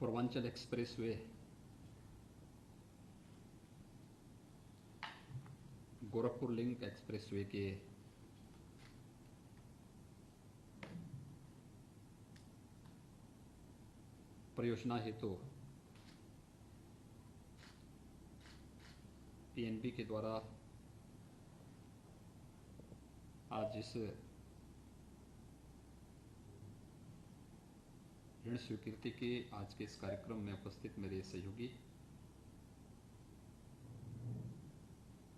Purvanchal expressway Gorakhpur link expressway के परियोजना हेतु पीएनबी के द्वारा आज जिस ऋण स्वीकृति के आज के इस कार्यक्रम में उपस्थित मेरे सहयोगी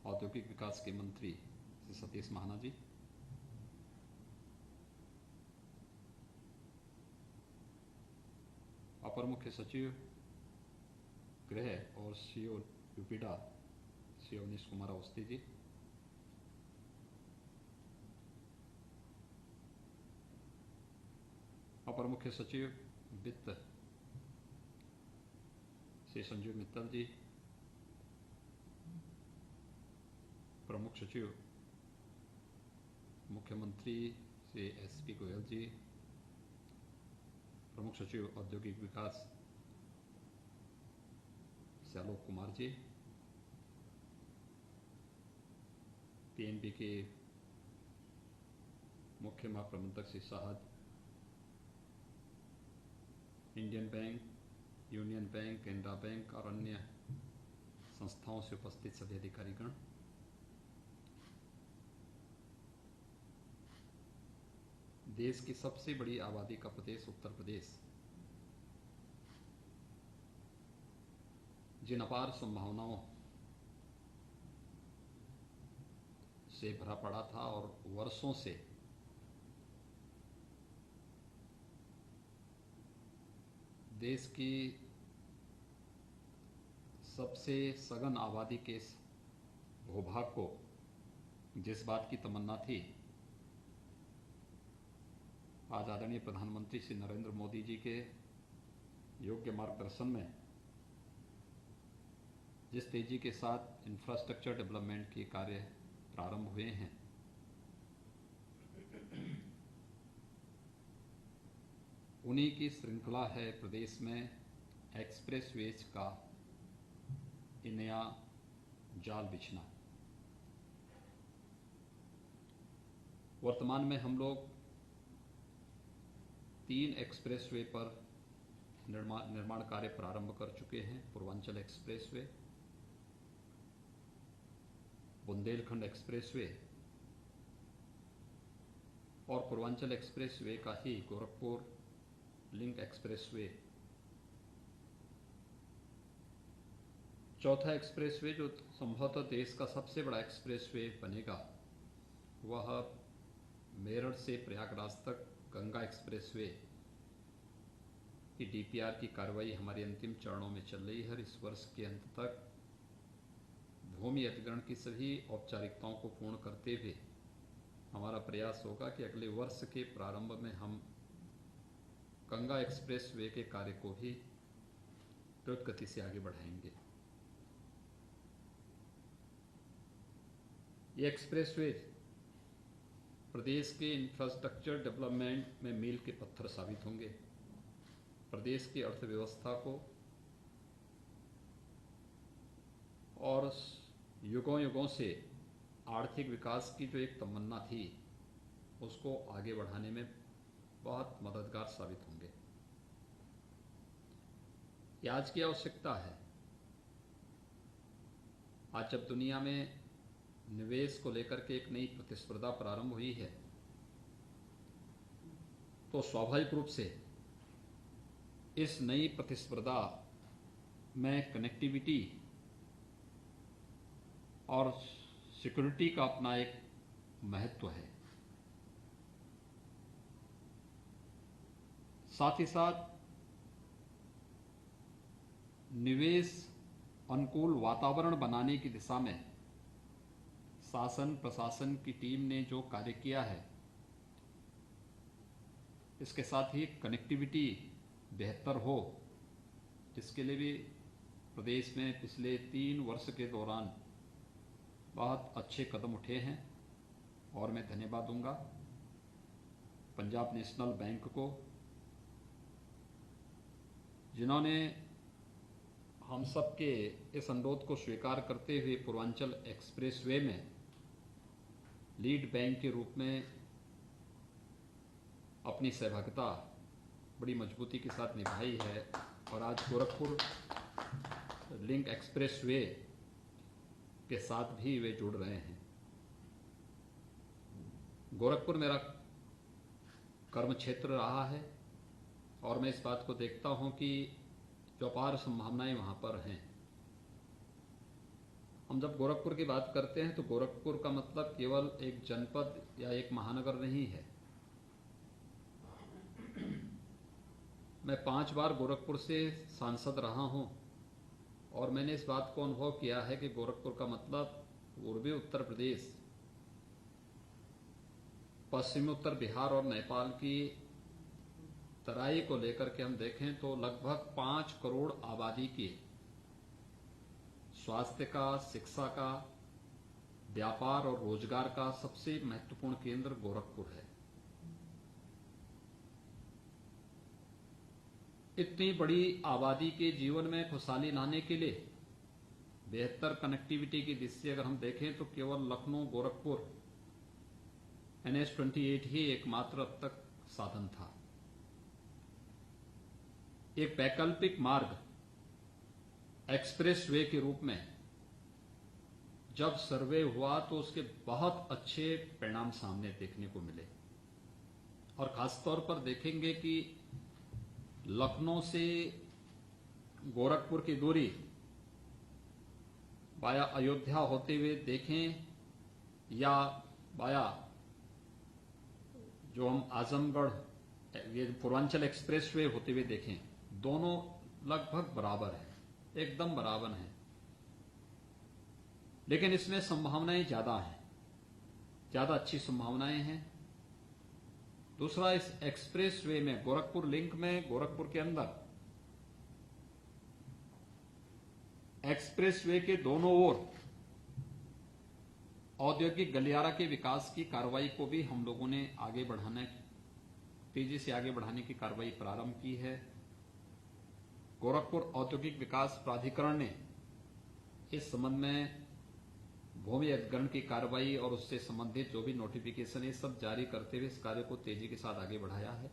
औद्योगिक विकास के मंत्री श्री सतीश महाना जी, अपर मुख्य सचिव गृह और सीओ यूपीडा श्री अवनीश कुमार अवस्थी जी, अपर मुख्य सचिव वित्त श्री संजीव मित्तल जी, प्रमुख सचिव मुख्यमंत्री श्री एसपी गोयल जी, प्रमुख सचिव औद्योगिक विकास श्री आलोक कुमार जी, पीएनबी के मुख्य महाप्रबंधक Shri Sahad, Indian bank, union bank, Canara bank और अन्य संस्थाओं से उपस्थित सभी अधिकारीगण, देश की सबसे बड़ी आबादी का प्रदेश उत्तर प्रदेश जिन अपार संभावनाओं से भरा पड़ा था और वर्षों से देश की सबसे सघन आबादी के इस भूभाग को जिस बात की तमन्ना थी, आज आदरणीय प्रधानमंत्री श्री नरेंद्र मोदी जी के योग्य मार्गदर्शन में जिस तेजी के साथ इंफ्रास्ट्रक्चर डेवलपमेंट के कार्य प्रारंभ हुए हैं, उन्हीं की श्रृंखला है प्रदेश में एक्सप्रेसवेज का नया जाल बिछना। वर्तमान में हम लोग 3 एक्सप्रेसवे पर निर्माण कार्य प्रारंभ कर चुके हैं। पूर्वांचल एक्सप्रेसवे, बुंदेलखंड एक्सप्रेसवे और पूर्वांचल एक्सप्रेसवे का ही गोरखपुर लिंक एक्सप्रेसवे, चौथा एक्सप्रेसवे जो संभवतः देश का सबसे बड़ा एक्सप्रेसवे बनेगा, वह मेरठ से प्रयागराज तक गंगा एक्सप्रेसवे की डीपीआर की कार्रवाई हमारी अंतिम चरणों में चल रही है। इस वर्ष के अंत तक भूमि अधिग्रहण की सभी औपचारिकताओं को पूर्ण करते हुए हमारा प्रयास होगा कि अगले वर्ष के प्रारंभ में हम गंगा एक्सप्रेसवे के कार्य को भी द्रुत गति से आगे बढ़ाएंगे। ये एक्सप्रेसवे प्रदेश के इंफ्रास्ट्रक्चर डेवलपमेंट में मील के पत्थर साबित होंगे। प्रदेश की अर्थव्यवस्था को और युगों युगों से आर्थिक विकास की जो एक तमन्ना थी, उसको आगे बढ़ाने में बहुत मददगार साबित होंगे। ये आज की आवश्यकता है। आज जब दुनिया में निवेश को लेकर के एक नई प्रतिस्पर्धा प्रारंभ हुई है, तो स्वाभाविक रूप से इस नई प्रतिस्पर्धा में कनेक्टिविटी और सिक्योरिटी का अपना एक महत्व है। साथ ही साथ निवेश अनुकूल वातावरण बनाने की दिशा में शासन प्रशासन की टीम ने जो कार्य किया है, इसके साथ ही कनेक्टिविटी बेहतर हो, इसके लिए भी प्रदेश में पिछले 3 वर्ष के दौरान बहुत अच्छे कदम उठे हैं और मैं धन्यवाद दूंगा पंजाब नेशनल बैंक को, जिन्होंने हम सब के इस अनुरोध को स्वीकार करते हुए पूर्वांचल एक्सप्रेसवे में लीड बैंक के रूप में अपनी सहभागिता बड़ी मजबूती के साथ निभाई है और आज गोरखपुर लिंक एक्सप्रेसवे के साथ भी वे जुड़ रहे हैं। गोरखपुर मेरा कर्म क्षेत्र रहा है और मैं इस बात को देखता हूं कि जो अपार संभावनाएं वहां पर हैं। हम जब गोरखपुर की बात करते हैं तो गोरखपुर का मतलब केवल एक जनपद या एक महानगर नहीं है। मैं 5 बार गोरखपुर से सांसद रहा हूं और मैंने इस बात को अनुभव किया है कि गोरखपुर का मतलब पूर्वी उत्तर प्रदेश, पश्चिमी उत्तर बिहार और नेपाल की तराई को लेकर के हम देखें तो लगभग 5 करोड़ आबादी की स्वास्थ्य का, शिक्षा का, व्यापार और रोजगार का सबसे महत्वपूर्ण केंद्र गोरखपुर है। इतनी बड़ी आबादी के जीवन में खुशहाली लाने के लिए बेहतर कनेक्टिविटी की दृष्टि से अगर हम देखें तो केवल लखनऊ गोरखपुर NH-28 ही एकमात्र अब तक साधन था। एक वैकल्पिक मार्ग एक्सप्रेसवे के रूप में जब सर्वे हुआ तो उसके बहुत अच्छे परिणाम सामने देखने को मिले और खासतौर पर देखेंगे कि लखनऊ से गोरखपुर की दूरी वाया अयोध्या होते हुए देखें या वाया जो हम आजमगढ़ ये पूर्वांचल एक्सप्रेसवे होते हुए देखें, दोनों लगभग बराबर हैं, एकदम बराबर हैं। लेकिन इसमें संभावनाएं ज्यादा हैं, ज्यादा अच्छी संभावनाएं हैं। दूसरा, इस एक्सप्रेसवे में गोरखपुर लिंक में गोरखपुर के अंदर एक्सप्रेसवे के दोनों ओर औद्योगिक गलियारा के विकास की कार्रवाई को भी हम लोगों ने आगे बढ़ाने, तेजी से आगे बढ़ाने की कार्रवाई प्रारंभ की है। गोरखपुर औद्योगिक विकास प्राधिकरण ने इस संबंध में भूमि अधिग्रहण की कार्रवाई और उससे संबंधित जो भी नोटिफिकेशन है सब जारी करते हुए इस कार्य को तेजी के साथ आगे बढ़ाया है।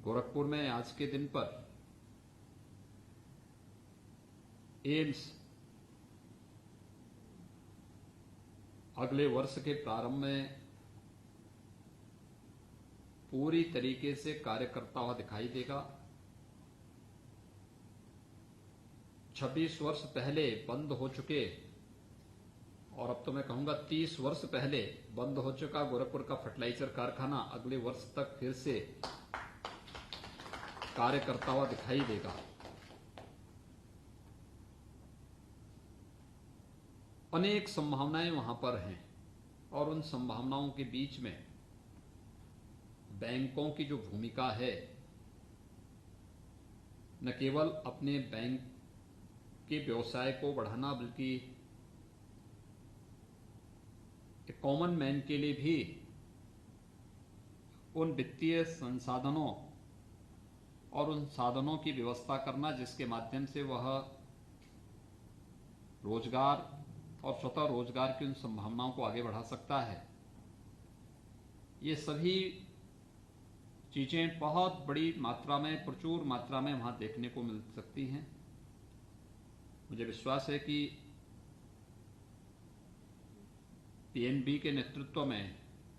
गोरखपुर में आज के दिन पर एम्स अगले वर्ष के प्रारंभ में पूरी तरीके से कार्य करता हुआ दिखाई देगा। 26 वर्ष पहले बंद हो चुके और अब तो मैं कहूंगा 30 वर्ष पहले बंद हो चुका गोरखपुर का फर्टिलाइजर कारखाना अगले वर्ष तक फिर से कार्य करता हुआ दिखाई देगा। अनेक संभावनाएं वहां पर हैं और उन संभावनाओं के बीच में बैंकों की जो भूमिका है, न केवल अपने बैंक के व्यवसाय को बढ़ाना बल्कि एक कॉमन मैन के लिए भी उन वित्तीय संसाधनों और उन साधनों की व्यवस्था करना जिसके माध्यम से वह रोजगार और स्वतः रोजगार की उन संभावनाओं को आगे बढ़ा सकता है। ये सभी चीजें बहुत बड़ी मात्रा में, प्रचुर मात्रा में वहां देखने को मिल सकती हैं। मुझे विश्वास है कि PNB के नेतृत्व में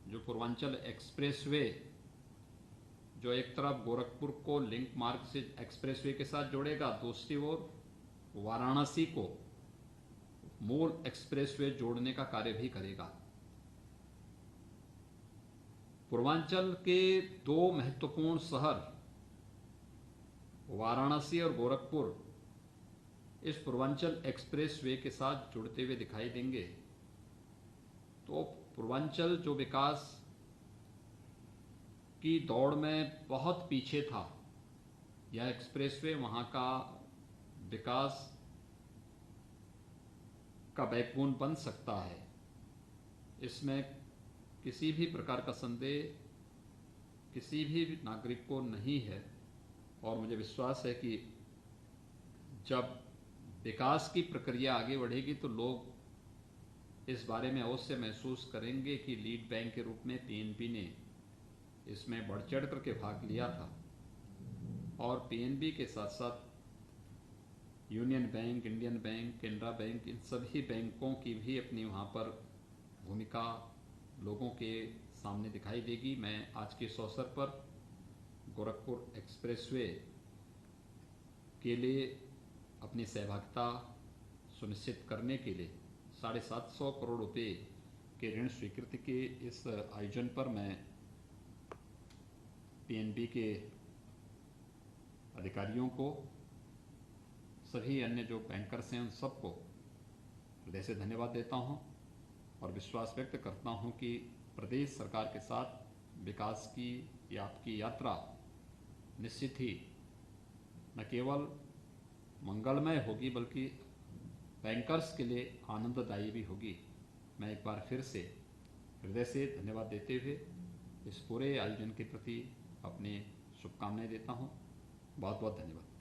जो पूर्वांचल एक्सप्रेसवे जो एक तरफ गोरखपुर को लिंक मार्ग से एक्सप्रेसवे के साथ जोड़ेगा, दूसरी ओर वाराणसी को मूल एक्सप्रेसवे जोड़ने का कार्य भी करेगा। पूर्वांचल के 2 महत्वपूर्ण शहर वाराणसी और गोरखपुर इस पूर्वांचल एक्सप्रेसवे के साथ जुड़ते हुए दिखाई देंगे तो पूर्वांचल जो विकास की दौड़ में बहुत पीछे था, यह एक्सप्रेसवे वहां का विकास का बैकबोन बन सकता है। इसमें किसी भी प्रकार का संदेह किसी भी नागरिक को नहीं है। और मुझे विश्वास है कि जब विकास की प्रक्रिया आगे बढ़ेगी तो लोग इस बारे में अवश्य महसूस करेंगे कि लीड बैंक के रूप में पीएनबी ने इसमें बढ़ चढ़ करके भाग लिया था। और पीएनबी के साथ साथ union bank, Indian bank, Canara bank, इन सभी बैंकों की भी अपनी वहाँ पर भूमिका लोगों के सामने दिखाई देगी। मैं आज के इस अवसर पर गोरखपुर एक्सप्रेसवे के लिए अपनी सहभागिता सुनिश्चित करने के लिए 750 करोड़ रुपए के ऋण स्वीकृति के इस आयोजन पर मैं पीएनबी के अधिकारियों को, सभी अन्य जो बैंकर्स हैं उन सबको हृदय से धन्यवाद देता हूं और विश्वास व्यक्त करता हूं कि प्रदेश सरकार के साथ विकास की आपकी यात्रा निश्चित ही न केवल मंगलमय होगी बल्कि बैंकर्स के लिए आनंददायी भी होगी। मैं एक बार फिर से हृदय से धन्यवाद देते हुए इस पूरे आयोजन के प्रति अपनी शुभकामनाएं देता हूं। बहुत बहुत धन्यवाद।